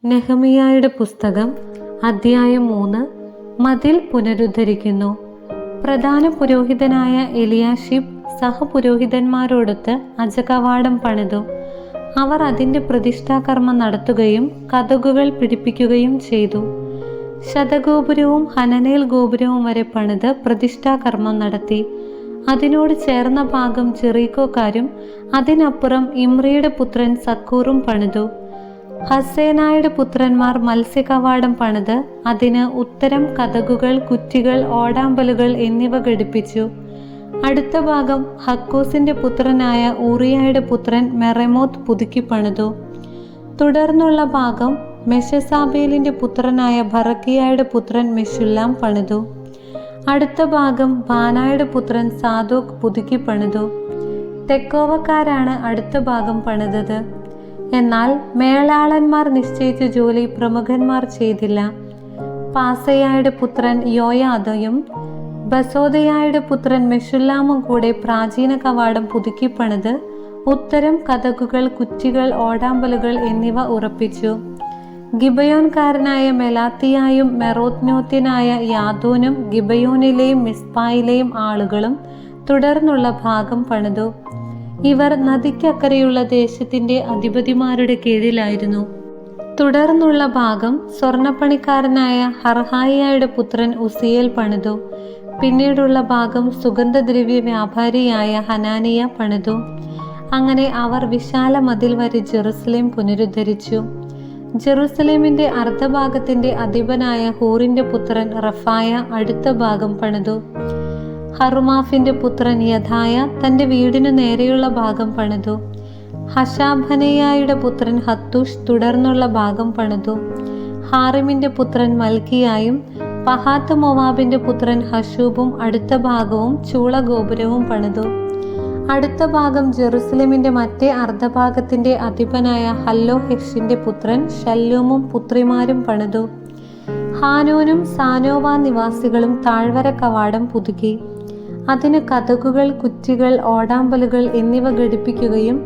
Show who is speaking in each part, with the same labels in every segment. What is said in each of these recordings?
Speaker 1: നെഹെമ്യായുടെ പുസ്തകം അധ്യായം 3. മതിൽ പുനരുദ്ധരിക്കുന്നു. പ്രധാന പുരോഹിതനായ എലിയാശിബ് സഹപുരോഹിതന്മാരോടൊത്ത് അജകവാടം പണിതു. അവർ അതിൻ്റെ പ്രതിഷ്ഠാകർമ്മം നടത്തുകയും കതകുകൾ പിടിപ്പിക്കുകയും ചെയ്തു. ശതഗോപുരവും ഹനനേൽ ഗോപുരവും വരെ പണിത് പ്രതിഷ്ഠാകർമ്മം നടത്തി. അതിനോട് ചേർന്ന ഭാഗം ജെറീക്കോക്കാരും അതിനപ്പുറം ഇമ്രിയുടെ പുത്രൻ സക്കൂറും പണിതു. ഹസ്സേനായുടെ പുത്രന്മാർ മത്സ്യകവാടം പണിത് അതിന് ഉത്തരം കതകുകൾ, കുറ്റികൾ, ഓടാമ്പലുകൾ എന്നിവ ഘടിപ്പിച്ചു. അടുത്ത ഭാഗം ഹക്കോസിന്റെ പുത്രനായ ഊറിയായുടെ പുത്രൻ മെറെമോത്ത് പുതുക്കി പണിതു. തുടർന്നുള്ള ഭാഗം മെഷസാബേലിന്റെ പുത്രനായ ബറക്കിയായുടെ പുത്രൻ മെശുല്ലാം പണിതു. അടുത്ത ഭാഗം ബാനായുടെ പുത്രൻ സാദോക്ക് പുതുക്കി പണിതു. തെക്കോവക്കാരാണ് അടുത്ത ഭാഗം പണിതത്. എന്നാൽ മേളാളന്മാർ നിശ്ചയിച്ച ജോലി പ്രമുഖന്മാർ ചെയ്തില്ല. പാസയായുടെ പുത്രൻ യോയാദയും ബസോദയായുടെ പുത്രൻ മെശുല്ലാമും കൂടെ പ്രാചീന കവാടം പുതുക്കി പണിത് ഉത്തരം കതകുകൾ, കുറ്റികൾ, ഓടാമ്പലുകൾ എന്നിവ ഉറപ്പിച്ചു. ഗിബയോൻകാരനായ മെലാത്തിയായും മെറോത്നോത്യനായ യാദോനും ഗിബയോനിലെയും മിസ്പായിലെയും ആളുകളും തുടർന്നുള്ള ഭാഗം പണിതു. ഇവർ നദിക്കക്കരെയുള്ള ദേശത്തിന്റെ അധിപതിമാരുടെ കീഴിലായിരുന്നു. തുടർന്നുള്ള ഭാഗം സ്വർണപ്പണിക്കാരനായ ഹർഹായിയുടെ പുത്രൻ ഉസിയേൽ പണിതു. പിന്നീടുള്ള ഭാഗം സുഗന്ധദ്രവ്യ വ്യാപാരിയായ ഹനാനിയ പണിതു. അങ്ങനെ അവർ വിശാല മതിൽ വരെ ജെറുസലേം പുനരുദ്ധരിച്ചു. ജെറുസലേമിന്റെ അർദ്ധഭാഗത്തിന്റെ അധിപനായ ഹൂറിന്റെ പുത്രൻ റഫായ അടുത്ത ഭാഗം പണിതു. ഹറുമാഫിന്റെ പുത്രൻ യദായ തന്റെ വീടിനു നേരെയുള്ള ഭാഗം പണിതു. ഹഷാബനയായുടെ പുത്രൻ ഹത്തൂഷ് തുടർന്നുള്ള ഭാഗം പണിതു. ഹാറിമിന്റെ പുത്രൻ മൽക്കിയായും പഹാത്ത് മൊവാബിന്റെ പുത്രൻ ഹഷൂബും അടുത്ത ഭാഗവും ചൂളഗോപുരവും പണിതു. അടുത്ത ഭാഗം ജെറുസലേമിന്റെ മറ്റേ അർദ്ധഭാഗത്തിന്റെ അധിപനായ ഹല്ലോഹെഷിന്റെ പുത്രൻ ശല്ലൂമും പുത്രിമാരും പണിതു. ഹാനോനും സാനോവ നിവാസികളും താഴ്വര കവാടം പുതുക്കി. അതിന് കതകുകൾ, കുറ്റികൾ, ഓടാമ്പലുകൾ എന്നിവ ഘടിപ്പിക്കുകയും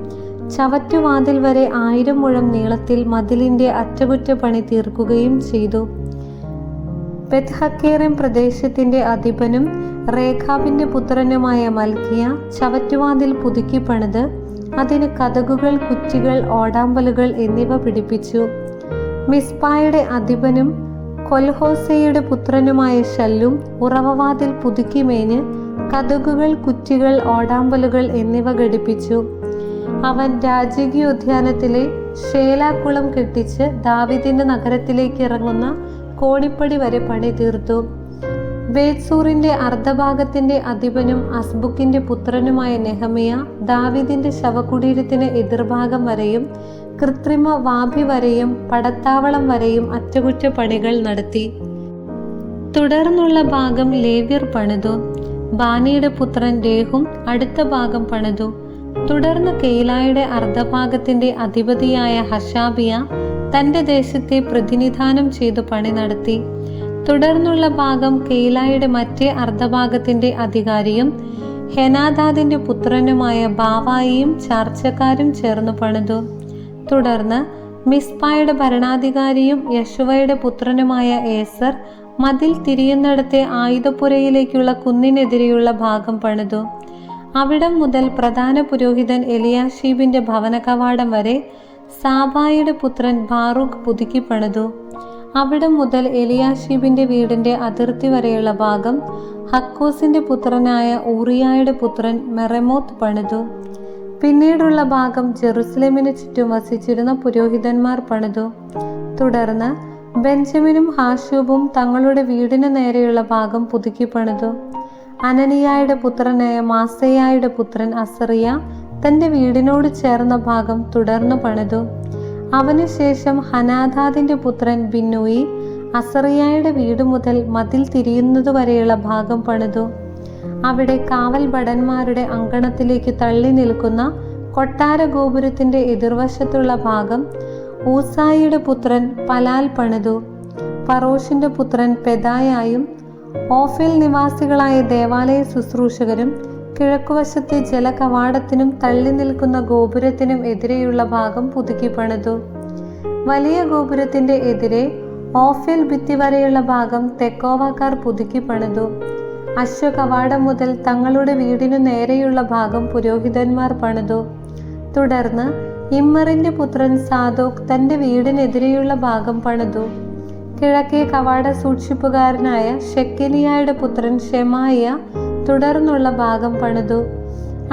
Speaker 1: ചവറ്റുവാതിൽ വരെ 1000 മുഴം നീളത്തിൽ മതിലിന്റെ അറ്റകുറ്റപ്പണി തീർക്കുകയും ചെയ്തു. ബെത്ഹക്കേറിം പ്രദേശത്തിന്റെ അധിപനും റേഖാബിന്റെ പുത്രനുമായ മൽക്കിയ ചവറ്റുവാതിൽ പുതുക്കി പണിത് അതിന് കതകുകൾ, കുറ്റികൾ, ഓടാമ്പലുകൾ എന്നിവ പിടിപ്പിച്ചു. മിസ്പായുടെ അധിപനും കൊൽഹോസയുടെ പുത്രനുമായ ശല്ലും ഉറവവാതിൽ പുതുക്കി മേഞ്ഞ് കതകുകൾ, കുറ്റികൾ, ഓടാമ്പലുകൾ എന്നിവ ഘടിപ്പിച്ചു. അവൻ രാജകീയോദ്യാനത്തിലെ ഷേലാക്കുളം കെട്ടിച്ച് ദാവീദിന്റെ നഗരത്തിലേക്ക് ഇറങ്ങുന്ന കോണിപ്പടി വരെ പണി തീർത്തു. ബേത്സൂറിന്റെ അർദ്ധഭാഗത്തിന്റെ അധിപനും അസ്ബുക്കിന്റെ പുത്രനുമായ നെഹെമ്യ ദാവീദിന്റെ ശവകുടീരത്തിന് എതിർഭാഗം വരെയും കൃത്രിമ വാഭി വരെയും പടത്താവളം വരെയും അറ്റകുറ്റപ്പണികൾ നടത്തി. തുടർന്നുള്ള ഭാഗം ലേവ്യർ പണിതു. ബാനിയുടെ പുത്രൻ രേഹും അടുത്ത ഭാഗം പണിതു. തുടർന്ന് കെയിലായുടെ അർദ്ധഭാഗത്തിന്റെ അധിപതിയായ ഹഷാബിയ തന്റെ ദേശത്തെ പ്രതിനിധാനം ചെയ്തു പണി നടത്തി. തുടർന്നുള്ള ഭാഗം കെയിലായുടെ മറ്റേ അർദ്ധഭാഗത്തിന്റെ അധികാരിയും ഹെനാദാദിന്റെ പുത്രനുമായ ബാവായിയും ചാർച്ചക്കാരും ചേർന്ന് പണിതു. തുടർന്ന് മിസ്പായുടെ ഭരണാധികാരിയും യശുവയുടെ പുത്രനുമായ ഏസർ മതിൽ തിരിയുന്നിടത്തെ ആയുധപ്പുരയിലേക്കുള്ള കുന്നിനെതിരെയുള്ള ഭാഗം പണിതു. അവിടം മുതൽ പ്രധാന പുരോഹിതൻ എലിയാശീബിന്റെ ഭവന കവാടം വരെ സാബായിയുടെ പുത്രൻ ബാറൂഖ് പുതുക്കി പണിതു. അവിടം മുതൽ എലിയാശീബിന്റെ വീടിന്റെ അതിർത്തി വരെയുള്ള ഭാഗം ഹക്കോസിന്റെ പുത്രനായ ഊറിയായുടെ പുത്രൻ മെറെമോത്ത് പണിതു. പിന്നീടുള്ള ഭാഗം ജെറുസലേമിന് ചുറ്റും വസിച്ചിരുന്ന പുരോഹിതന്മാർ പണിതു. തുടർന്ന് ബെഞ്ചമിനും ഹാഷൂബും തങ്ങളുടെ വീടിന് നേരെയുള്ള ഭാഗം പുതുക്കി പണിതു. അനനിയായുടെ പുത്രനായ മാസയായുടെ പുത്രൻ അസറിയ തന്റെ വീടിനോട് ചേർന്ന ഭാഗം തുടർന്നു പണിതു. അവനുശേഷം ഹനാദാദിന്റെ പുത്രൻ ബിന്നൂയി അസറിയായുടെ വീട് മുതൽ മതിൽ തിരിയുന്നതുവരെയുള്ള ഭാഗം പണിതു. അവിടെ കാവൽ ഭടന്മാരുടെ അങ്കണത്തിലേക്ക് തള്ളി നിൽക്കുന്ന കൊട്ടാര ഗോപുരത്തിന്റെ എതിർവശത്തുള്ള ഭാഗം ഊസായിയുടെ പുത്രൻ പലാൽ പണിതു. ഫറോഷിന്റെ പുത്രൻ പെദായായും ഓഫേൽ നിവാസികളായ ദേവാലയ ശുശ്രൂഷകരും കിഴക്കുവശത്തെ ജലകവാടത്തിനും തള്ളി നിൽക്കുന്ന ഗോപുരത്തിനും എതിരെയുള്ള ഭാഗം പുതുക്കി പണിതു. വലിയ ഗോപുരത്തിന്റെ എതിരെ ഓഫേൽ ഭിത്തി വരെയുള്ള ഭാഗം തെക്കോവക്കാർ പുതുക്കി പണിതു. അശ്വകവാടം മുതൽ തങ്ങളുടെ വീടിനു നേരെയുള്ള ഭാഗം പുരോഹിതന്മാർ പണിതു. തുടർന്ന് ഇമ്മറിന്റെ പുത്രൻ സാദോക്ക് തന്റെ വീടിനെതിരെയുള്ള ഭാഗം പണിതു. കിഴക്കേ കവാട സൂക്ഷിപ്പുകാരനായ ഷെക്കനിയായുടെ പുത്രൻ ഷെമായ തുടർന്നുള്ള ഭാഗം പണിതു.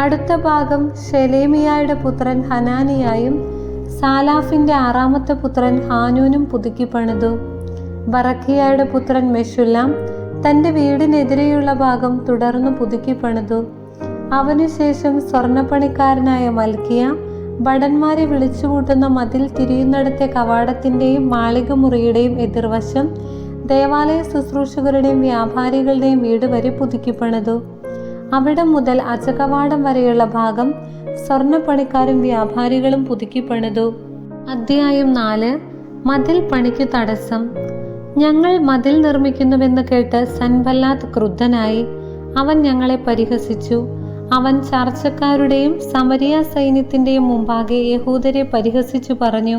Speaker 1: അടുത്ത ഭാഗം ഷെലേമിയായുടെ പുത്രൻ ഹനാനിയായും സാലാഫിന്റെ 6ാമത്തെ പുത്രൻ ഹാനൂനും പുതുക്കി പണിതു. ബറഖിയായുടെ പുത്രൻ മെഷുല്ലാം തന്റെ വീടിനെതിരെയുള്ള ഭാഗം തുടർന്ന് പുതുക്കി പണിതു. അവനുശേഷം സ്വർണപ്പണിക്കാരനായ മൽക്കിയ ഭടന്മാരെ വിളിച്ചുകൂട്ടുന്ന മതിൽ തിരിയുന്നിടത്തെ കവാടത്തിന്റെയും മാളികമുറിയുടെയും എതിർവശം ദേവാലയ ശുശ്രൂഷകരുടെയും വ്യാപാരികളുടെയും വീട് വരെ പുതുക്കി പണിതു. അവിടം മുതൽ അജകവാടം വരെയുള്ള ഭാഗം സ്വർണപ്പണിക്കാരും വ്യാപാരികളും പുതുക്കി പണിതു. അധ്യായം 4. മതിൽ പണിക്കു തടസ്സം. ഞങ്ങൾ മതിൽ നിർമ്മിക്കുന്നുവെന്ന് കേട്ട് സൻബല്ലാത്ത് ക്രുദ്ധനായി. അവൻ ഞങ്ങളെ പരിഹസിച്ചു. അവൻ ചർച്ചക്കാരുടെയും സമരിയ സൈന്യത്തിന്റെയും മുമ്പാകെ യഹൂദരെ പരിഹസിച്ചു പറഞ്ഞു,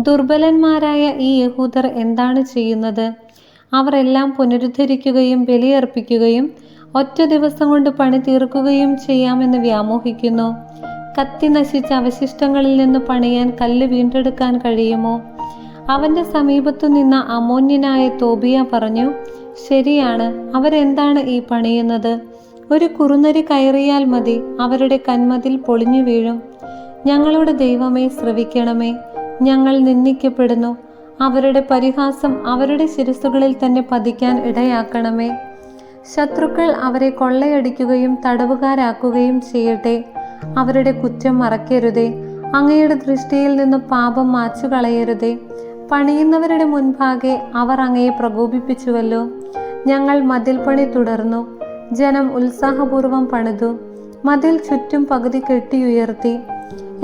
Speaker 1: ദുർബലന്മാരായ ഈ യഹൂദർ എന്താണ് ചെയ്യുന്നത്? അവർ എല്ലാം പുനരുദ്ധരിക്കുകയും ബലിയർപ്പിക്കുകയും ഒറ്റ ദിവസം കൊണ്ട് പണി തീർക്കുകയും ചെയ്യാമെന്ന് വ്യാമോഹിക്കുന്നു. കത്തി നശിച്ച അവശിഷ്ടങ്ങളിൽ നിന്ന് പണിയാൻ കല്ല് വീണ്ടെടുക്കാൻ കഴിയുമോ? അവന്റെ സമീപത്തു നിന്ന അമോന്യനായ തോബിയ പറഞ്ഞു, ശരിയാണ്, അവരെന്താണ് ഈ പണിയുന്നത്? ഒരു കുറുനരി കയറിയാൽ മതി, അവരുടെ കന്മതിൽ പൊളിഞ്ഞു വീഴും. ഞങ്ങളുടെ ദൈവമേ, ശ്രവിക്കണമേ. ഞങ്ങൾ നിന്ദിക്കപ്പെടുന്നു. അവരുടെ പരിഹാസം അവരുടെ ശിരസ്സുകളിൽ തന്നെ പതിക്കാൻ ഇടയാക്കണമേ. ശത്രുക്കൾ അവരെ കൊള്ളയടിക്കുകയും തടവുകാരാക്കുകയും ചെയ്യട്ടെ. അവരുടെ കുറ്റം മറക്കരുതേ. അങ്ങയുടെ ദൃഷ്ടിയിൽ നിന്ന് പാപം മാച്ചു കളയരുതേ. പണിയുന്നവരുടെ മുൻപാകെ അവർ അങ്ങയെ പ്രകോപിപ്പിച്ചുവല്ലോ. ഞങ്ങൾ മതിൽ പണി തുടർന്നു. ജനം ഉത്സാഹപൂർവം പണിതു. മതിൽ ചുറ്റും പകുതി കെട്ടിയുയർത്തി.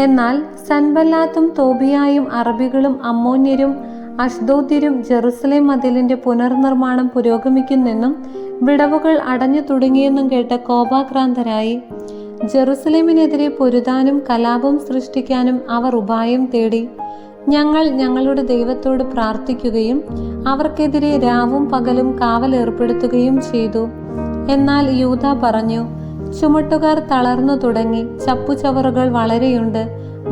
Speaker 1: എന്നാൽ സൻബല്ലാത്തും തോബിയായും അറബികളും അമ്മോന്യരും അഷ്ദോദ്യരും ജെറുസലേം മതിലിന്റെ പുനർനിർമ്മാണം പുരോഗമിക്കുന്നെന്നും വിടവുകൾ അടഞ്ഞു തുടങ്ങിയെന്നും കേട്ട് കോപാക്രാന്തരായി. ജെറുസലേമിനെതിരെ പൊരുതാനും കലാപം സൃഷ്ടിക്കാനും അവർ ഉപായം തേടി. ഞങ്ങൾ ഞങ്ങളുടെ ദൈവത്തോട് പ്രാർത്ഥിക്കുകയും അവർക്കെതിരെ രാവും പകലും കാവലേർപ്പെടുത്തുകയും ചെയ്തു. എന്നാൽ യൂദ പറഞ്ഞു, ചുമട്ടുകാർ തളർന്നു തുടങ്ങി. ചപ്പുചവറുകൾ വളരെയുണ്ട്.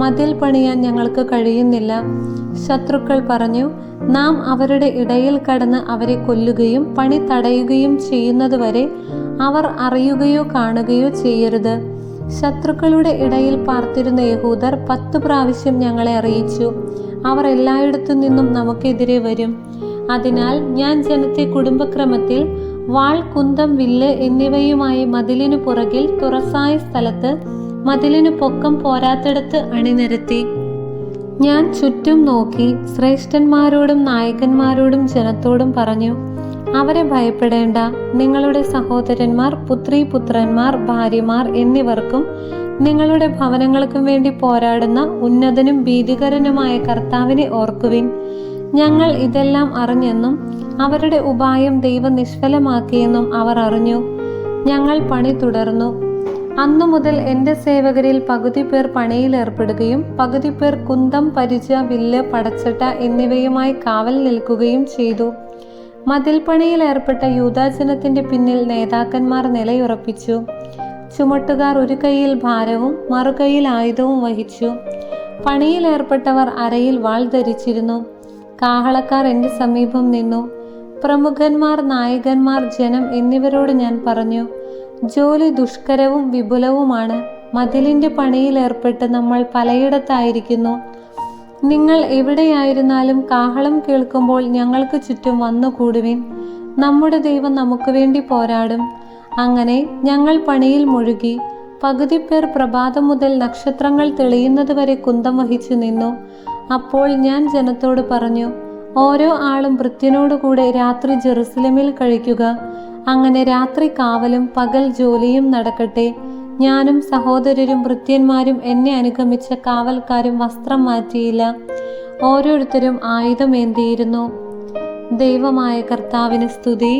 Speaker 1: മതിൽ പണിയാൻ ഞങ്ങൾക്ക് കഴിയുന്നില്ല. ശത്രുക്കൾ പറഞ്ഞു, നാം അവരുടെ ഇടയിൽ കടന്ന് അവരെ കൊല്ലുകയും പണി തടയുകയും ചെയ്യുന്നതുവരെ അവർ അറിയുകയോ കാണുകയോ ചെയ്യരുത്. ശത്രുക്കളുടെ ഇടയിൽ പാർത്തിരുന്ന യഹൂദർ 10 പ്രാവശ്യം ഞങ്ങളെ അറിയിച്ചു, അവർ എല്ലായിടത്തു നിന്നും നമുക്കെതിരെ വരും. അതിനാൽ ഞാൻ ജനത്തെ കുടുംബക്രമത്തിൽ വാൾ, കുന്തം, വില്ല് എന്നിവയുമായി മതിലിനു പുറകിൽ തുറസായ സ്ഥലത്ത് മതിലിനു പൊക്കം പോരാത്തിടത്ത് അണിനിരത്തി. ഞാൻ ചുറ്റും നോക്കി ശ്രേഷ്ഠന്മാരോടും നായകന്മാരോടും ജനത്തോടും പറഞ്ഞു, അവരെ ഭയപ്പെടേണ്ട. നിങ്ങളുടെ സഹോദരന്മാർ, പുത്രീപുത്രന്മാർ, ഭാര്യമാർ എന്നിവർക്കും നിങ്ങളുടെ ഭവനങ്ങൾക്കും വേണ്ടി പോരാടുന്ന ഉന്നതനും ഭീതികരനുമായ കർത്താവിനെ ഓർക്കുവിൻ. ഞങ്ങൾ ഇതെല്ലാം അറിഞ്ഞെന്നും അവരുടെ ഉപായം ദൈവം നിഷ്ഫലമാക്കിയെന്നും അവർ അറിഞ്ഞു. ഞങ്ങൾ പണി തുടർന്നു. അന്നു മുതൽ എൻ്റെ സേവകരിൽ പകുതി പേർ പണിയിലേർപ്പെടുകയും പകുതി പേർ കുന്തം, പരിച, വില്ല്, പടച്ചട്ട എന്നിവയുമായി കാവൽ നിൽക്കുകയും ചെയ്തു. മതിൽ പണിയിൽ ഏർപ്പെട്ട യൂദാജനത്തിന്റെ പിന്നിൽ നേതാക്കന്മാർ നിലയുറപ്പിച്ചു. ചുമട്ടുകാർ ഒരു കൈയിൽ ഭാരവും മറുകൈയിൽ ആയുധവും വഹിച്ചു. പണിയിൽ ഏർപ്പെട്ടവർ അരയിൽ വാൾ ധരിച്ചിരുന്നു. കാഹളക്കാർ എൻ്റെ സമീപം നിന്നു. പ്രമുഖന്മാർ, നായകന്മാർ, ജനം എന്നിവരോട് ഞാൻ പറഞ്ഞു, ജോലി ദുഷ്കരവും വിപുലവുമാണ്. മതിലിന്റെ പണിയിൽ ഏർപ്പെട്ട് നമ്മൾ പലയിടത്തായിരിക്കുന്നു. നിങ്ങൾ എവിടെയായിരുന്നാലും കാഹളം കേൾക്കുമ്പോൾ ഞങ്ങൾക്ക് ചുറ്റും വന്നുകൂടുവിൻ. നമ്മുടെ ദൈവം നമുക്ക് വേണ്ടി പോരാടും. അങ്ങനെ ഞങ്ങൾ പണിയിൽ മുഴുകി. പകുതി പേർ പ്രഭാതം മുതൽ നക്ഷത്രങ്ങൾ തെളിയുന്നതുവരെ കുന്തം വഹിച്ചു നിന്നു. അപ്പോൾ ഞാൻ ജനത്തോട് പറഞ്ഞു, ഓരോ ആളും ഭൃത്യനോടുകൂടെ രാത്രി ജെറുസലേമിൽ കഴിക്കുക. അങ്ങനെ രാത്രി കാവലും പകൽ ജോലിയും നടക്കട്ടെ. ഞാനും സഹോദരരും ഭൃത്യന്മാരും എന്നെ അനുഗമിച്ച കാവൽക്കാരും വസ്ത്രം മാറ്റിയില്ല. ഓരോരുത്തരും ആയുധമേന്തിയിരുന്നു. ദൈവമായ കർത്താവിന് സ്തുതി.